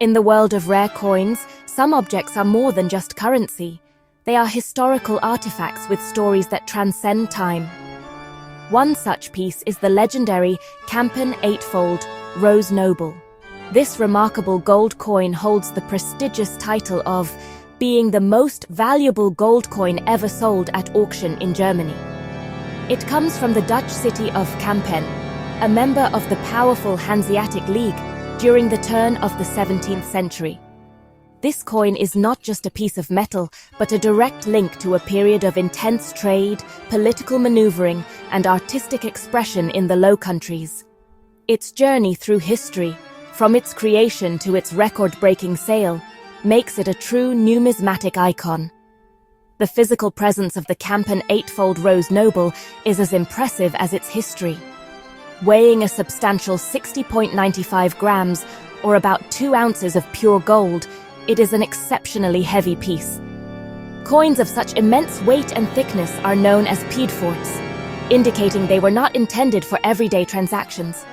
In the world of rare coins, some objects are more than just currency. They are historical artifacts with stories that transcend time. One such piece is the legendary Kampen Eightfold Rose Noble. This remarkable gold coin holds the prestigious title of being the most valuable gold coin ever sold at auction in Germany. It comes from the Dutch city of Kampen, a member of the powerful Hanseatic League during the turn of the 17th century. This coin is not just a piece of metal, but a direct link to a period of intense trade, political maneuvering, and artistic expression in the Low Countries. Its journey through history, from its creation to its record-breaking sale, makes it a true numismatic icon. The physical presence of the Kampen Eightfold Rose Noble is as impressive as its history. Weighing a substantial 60.95 grams, or about 2 ounces of pure gold, it is an exceptionally heavy piece. Coins of such immense weight and thickness are known as piedforts, indicating they were not intended for everyday transactions.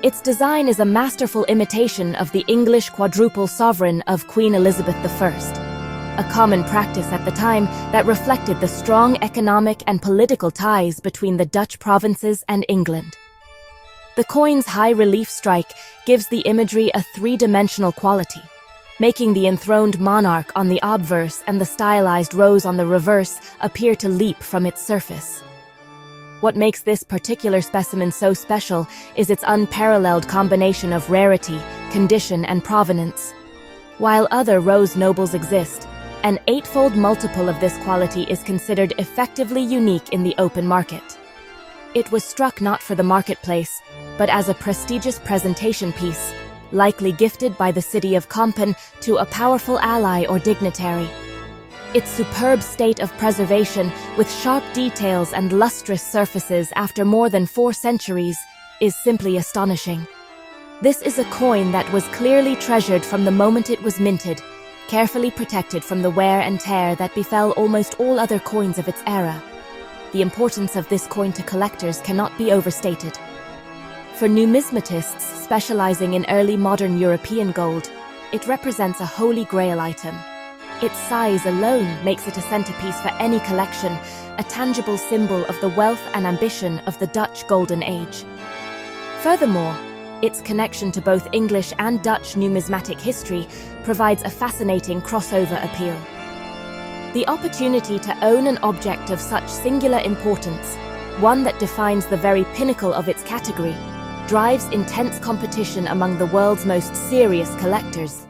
Its design is a masterful imitation of the English quadruple sovereign of Queen Elizabeth I, a common practice at the time that reflected the strong economic and political ties between the Dutch provinces and England. The coin's high-relief strike gives the imagery a three-dimensional quality, making the enthroned monarch on the obverse and the stylized rose on the reverse appear to leap from its surface. What makes this particular specimen so special is its unparalleled combination of rarity, condition, and provenance. While other rose nobles exist, an eightfold multiple of this quality is considered effectively unique in the open market. It was struck not for the marketplace, but as a prestigious presentation piece, likely gifted by the city of Kampen to a powerful ally or dignitary. Its superb state of preservation, with sharp details and lustrous surfaces after more than 4 centuries, is simply astonishing. This is a coin that was clearly treasured from the moment it was minted, carefully protected from the wear and tear that befell almost all other coins of its era. The importance of this coin to collectors cannot be overstated. For numismatists specializing in early modern European gold, it represents a holy grail item. Its size alone makes it a centerpiece for any collection, a tangible symbol of the wealth and ambition of the Dutch Golden Age. Furthermore, its connection to both English and Dutch numismatic history provides a fascinating crossover appeal. The opportunity to own an object of such singular importance, one that defines the very pinnacle of its category, drives intense competition among the world's most serious collectors.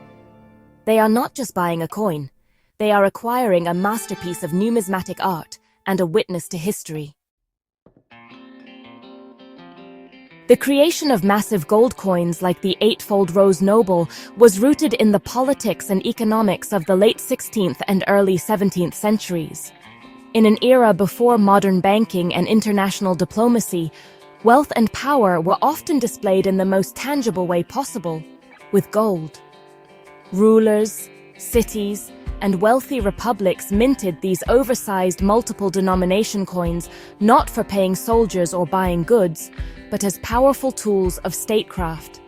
They are not just buying a coin, they are acquiring a masterpiece of numismatic art and a witness to history. The creation of massive gold coins like the Eightfold Rose Noble was rooted in the politics and economics of the late 16th and early 17th centuries. In an era before modern banking and international diplomacy, wealth and power were often displayed in the most tangible way possible, with gold. Rulers, cities, and wealthy republics minted these oversized multiple-denomination coins not for paying soldiers or buying goods, but as powerful tools of statecraft.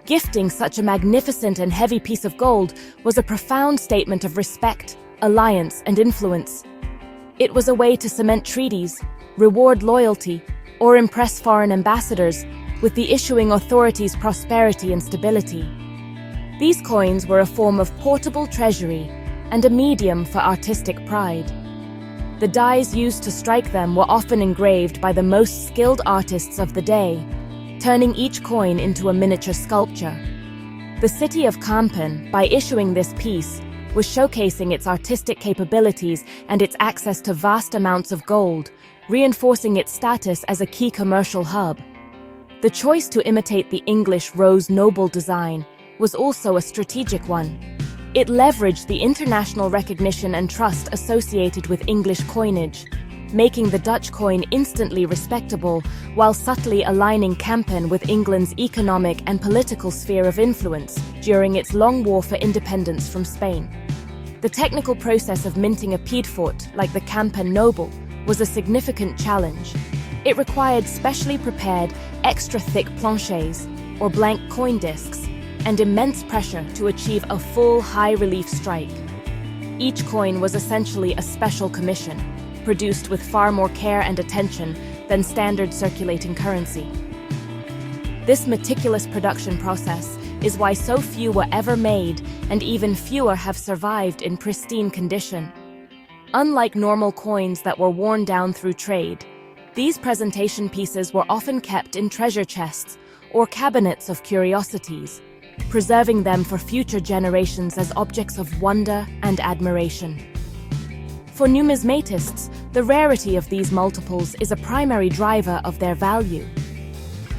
Gifting such a magnificent and heavy piece of gold was a profound statement of respect, alliance, and influence. It was a way to cement treaties, reward loyalty, or impress foreign ambassadors with the issuing authorities' prosperity and stability. These coins were a form of portable treasury and a medium for artistic pride. The dies used to strike them were often engraved by the most skilled artists of the day, turning each coin into a miniature sculpture. The city of Kampen, by issuing this piece, was showcasing its artistic capabilities and its access to vast amounts of gold, reinforcing its status as a key commercial hub. The choice to imitate the English Rose Noble design was also a strategic one. It leveraged the international recognition and trust associated with English coinage, making the Dutch coin instantly respectable while subtly aligning Kampen with England's economic and political sphere of influence during its long war for independence from Spain. The technical process of minting a piedfort like the Kampen Noble was a significant challenge. It required specially prepared, extra-thick planchets, or blank coin discs, and immense pressure to achieve a full high-relief strike. Each coin was essentially a special commission, produced with far more care and attention than standard circulating currency. This meticulous production process is why so few were ever made, and even fewer have survived in pristine condition. Unlike normal coins that were worn down through trade, these presentation pieces were often kept in treasure chests or cabinets of curiosities, preserving them for future generations as objects of wonder and admiration. For numismatists, the rarity of these multiples is a primary driver of their value.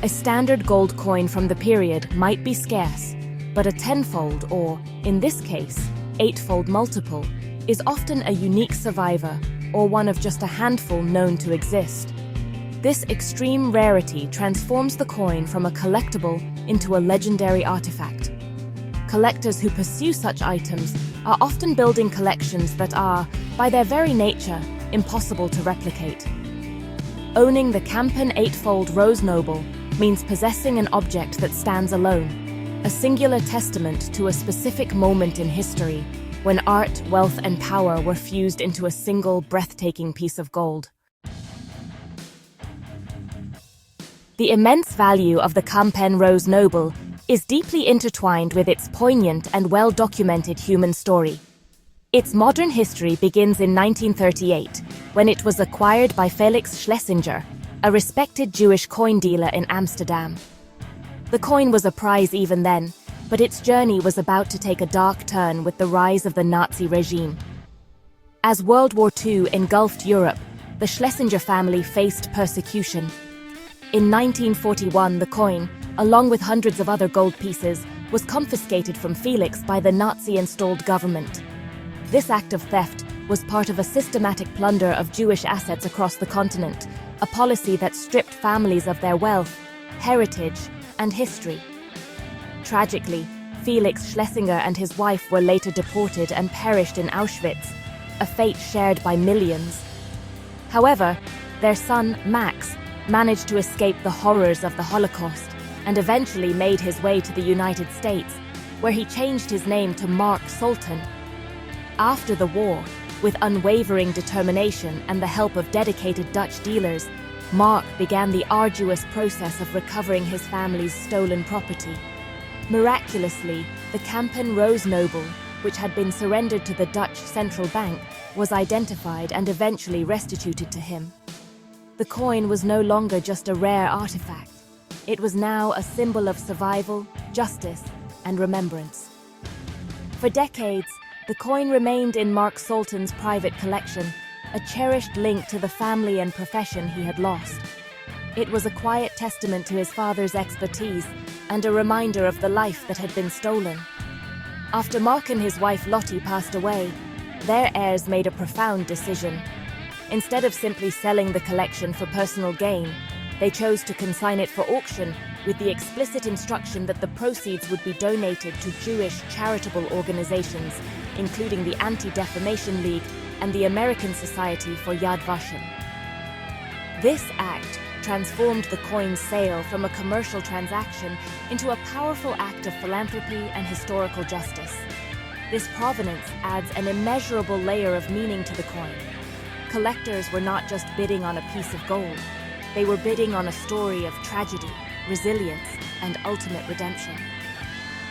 A standard gold coin from the period might be scarce, but a tenfold or, in this case, eightfold multiple is often a unique survivor or one of just a handful known to exist. This extreme rarity transforms the coin from a collectible into a legendary artifact. Collectors who pursue such items are often building collections that are, by their very nature, impossible to replicate. Owning the Kampen Eightfold Rose Noble means possessing an object that stands alone, a singular testament to a specific moment in history when art, wealth, and power were fused into a single, breathtaking piece of gold. The immense value of the Kampen Rose Noble is deeply intertwined with its poignant and well-documented human story. Its modern history begins in 1938, when it was acquired by Felix Schlesinger, a respected Jewish coin dealer in Amsterdam. The coin was a prize even then, but its journey was about to take a dark turn with the rise of the Nazi regime. As World War II engulfed Europe, the Schlesinger family faced persecution. In 1941, the coin, along with hundreds of other gold pieces, was confiscated from Felix by the Nazi-installed government. This act of theft was part of a systematic plunder of Jewish assets across the continent, a policy that stripped families of their wealth, heritage, and history. Tragically, Felix Schlesinger and his wife were later deported and perished in Auschwitz, a fate shared by millions. However, their son, Max, managed to escape the horrors of the Holocaust and eventually made his way to the United States, where he changed his name to Mark Sultan. After the war, with unwavering determination and the help of dedicated Dutch dealers, Mark began the arduous process of recovering his family's stolen property. Miraculously, the Kampen Rose Noble, which had been surrendered to the Dutch Central Bank, was identified and eventually restituted to him. The coin was no longer just a rare artifact. It was now a symbol of survival, justice, and remembrance. For decades, the coin remained in Mark Sultan's private collection, a cherished link to the family and profession he had lost. It was a quiet testament to his father's expertise and a reminder of the life that had been stolen. After Mark and his wife Lottie passed away, their heirs made a profound decision. Instead of simply selling the collection for personal gain, they chose to consign it for auction with the explicit instruction that the proceeds would be donated to Jewish charitable organizations, including the Anti-Defamation League and the American Society for Yad Vashem. This act transformed the coin's sale from a commercial transaction into a powerful act of philanthropy and historical justice. This provenance adds an immeasurable layer of meaning to the coin. Collectors were not just bidding on a piece of gold. They were bidding on a story of tragedy, resilience, and ultimate redemption.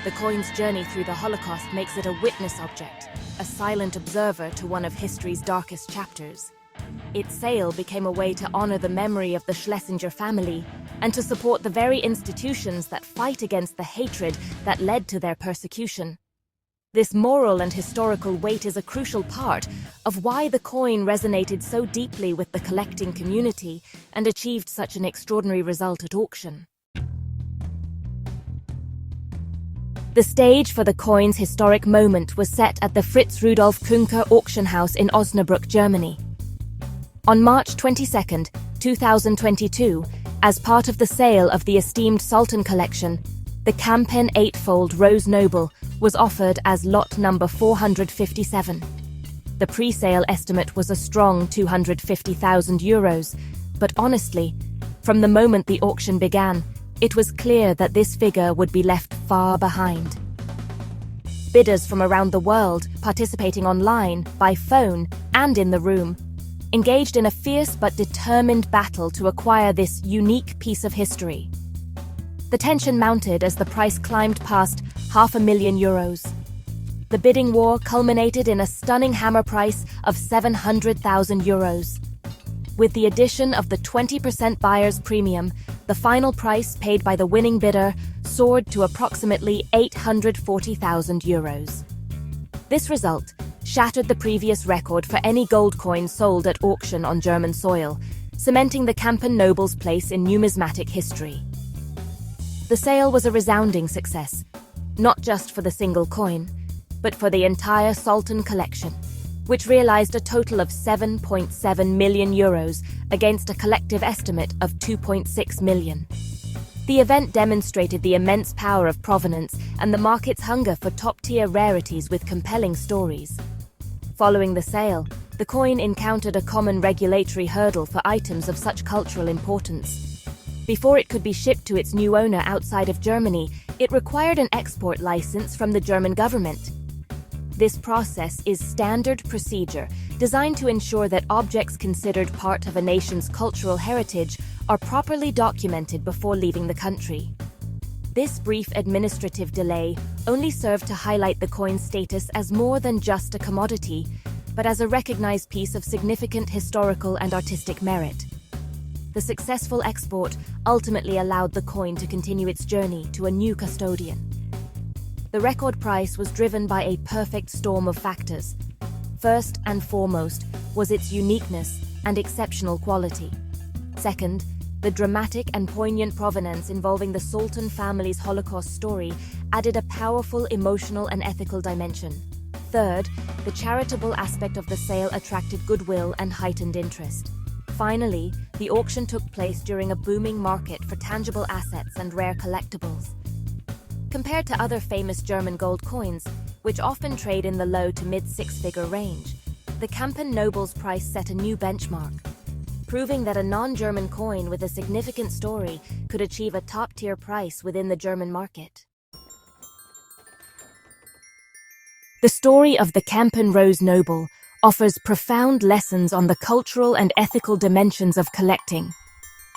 The coin's journey through the Holocaust makes it a witness object, a silent observer to one of history's darkest chapters. Its sale became a way to honor the memory of the Schlesinger family and to support the very institutions that fight against the hatred that led to their persecution. This moral and historical weight is a crucial part of why the coin resonated so deeply with the collecting community and achieved such an extraordinary result at auction. The stage for the coin's historic moment was set at the Fritz Rudolf Kunke auction house in Osnabrück, Germany. On March 22, 2022, as part of the sale of the esteemed Sultan collection, the Kampen Eightfold Rose Noble was offered as lot number 457. The pre-sale estimate was a strong €250,000, but honestly, from the moment the auction began, it was clear that this figure would be left far behind. Bidders from around the world, participating online, by phone, and in the room, engaged in a fierce but determined battle to acquire this unique piece of history. The tension mounted as the price climbed past €500,000. The bidding war culminated in a stunning hammer price of €700,000. With the addition of the 20% buyer's premium, the final price paid by the winning bidder soared to approximately €840,000. This result shattered the previous record for any gold coin sold at auction on German soil, cementing the Kampen Nobel's place in numismatic history. The sale was a resounding success, not just for the single coin, but for the entire Sultan collection, which realized a total of €7.7 million against a collective estimate of €2.6 million. The event demonstrated the immense power of provenance and the market's hunger for top-tier rarities with compelling stories. Following the sale, the coin encountered a common regulatory hurdle for items of such cultural importance. Before it could be shipped to its new owner outside of Germany, it required an export license from the German government. This process is standard procedure designed to ensure that objects considered part of a nation's cultural heritage are properly documented before leaving the country. This brief administrative delay only served to highlight the coin's status as more than just a commodity, but as a recognized piece of significant historical and artistic merit. The successful export ultimately allowed the coin to continue its journey to a new custodian. The record price was driven by a perfect storm of factors. First and foremost was its uniqueness and exceptional quality. Second, the dramatic and poignant provenance involving the Sultan family's Holocaust story added a powerful emotional and ethical dimension. Third, the charitable aspect of the sale attracted goodwill and heightened interest. Finally, the auction took place during a booming market for tangible assets and rare collectibles. Compared to other famous German gold coins, which often trade in the low to mid-six-figure range, the Kampen Nobel's price set a new benchmark, proving that a non-German coin with a significant story could achieve a top-tier price within the German market. The story of the Kampen Rose Nobel offers profound lessons on the cultural and ethical dimensions of collecting.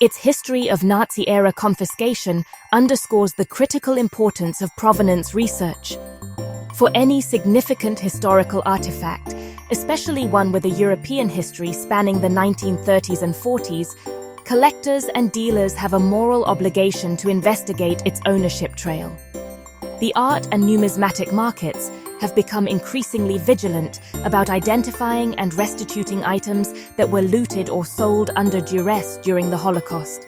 Its history of Nazi-era confiscation underscores the critical importance of provenance research. For any significant historical artifact, especially one with a European history spanning the 1930s and 40s, collectors and dealers have a moral obligation to investigate its ownership trail. The art and numismatic markets have become increasingly vigilant about identifying and restituting items that were looted or sold under duress during the Holocaust.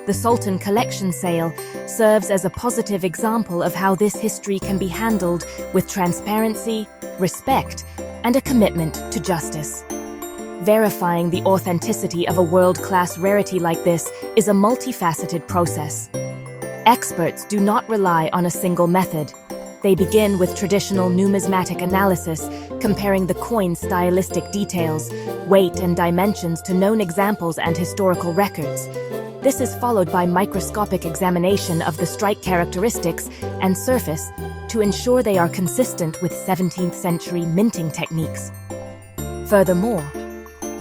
The Sultan collection sale serves as a positive example of how this history can be handled with transparency, respect, and a commitment to justice. Verifying the authenticity of a world-class rarity like this is a multifaceted process. Experts do not rely on a single method. They begin with traditional numismatic analysis, comparing the coin's stylistic details, weight, and dimensions to known examples and historical records. This is followed by microscopic examination of the strike characteristics and surface to ensure they are consistent with 17th century minting techniques. Furthermore,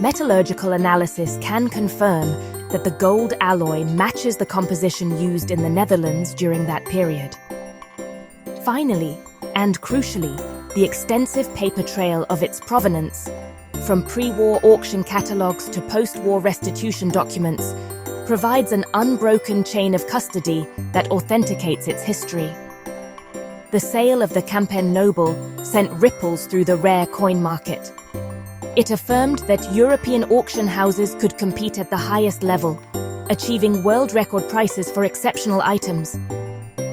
metallurgical analysis can confirm that the gold alloy matches the composition used in the Netherlands during that period. Finally, and crucially, the extensive paper trail of its provenance, from pre-war auction catalogues to post-war restitution documents, provides an unbroken chain of custody that authenticates its history. The sale of the Kampen Nobel sent ripples through the rare coin market. It affirmed that European auction houses could compete at the highest level, achieving world record prices for exceptional items.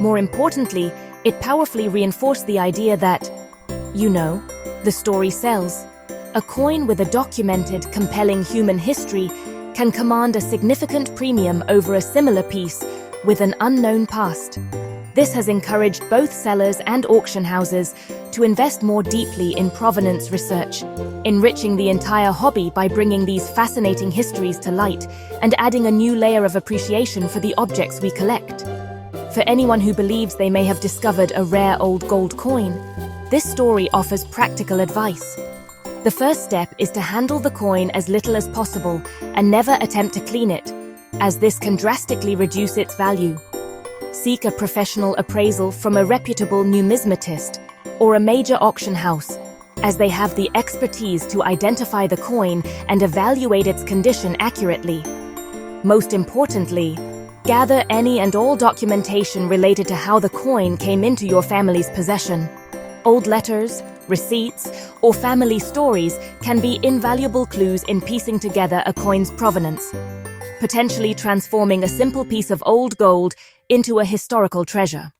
More importantly, it powerfully reinforced the idea that, the story sells. A coin with a documented, compelling human history can command a significant premium over a similar piece with an unknown past. This has encouraged both sellers and auction houses to invest more deeply in provenance research, enriching the entire hobby by bringing these fascinating histories to light and adding a new layer of appreciation for the objects we collect. For anyone who believes they may have discovered a rare old gold coin, this story offers practical advice. The first step is to handle the coin as little as possible and never attempt to clean it, as this can drastically reduce its value. Seek a professional appraisal from a reputable numismatist or a major auction house, as they have the expertise to identify the coin and evaluate its condition accurately. Most importantly, gather any and all documentation related to how the coin came into your family's possession. Old letters, receipts, or family stories can be invaluable clues in piecing together a coin's provenance, potentially transforming a simple piece of old gold into a historical treasure.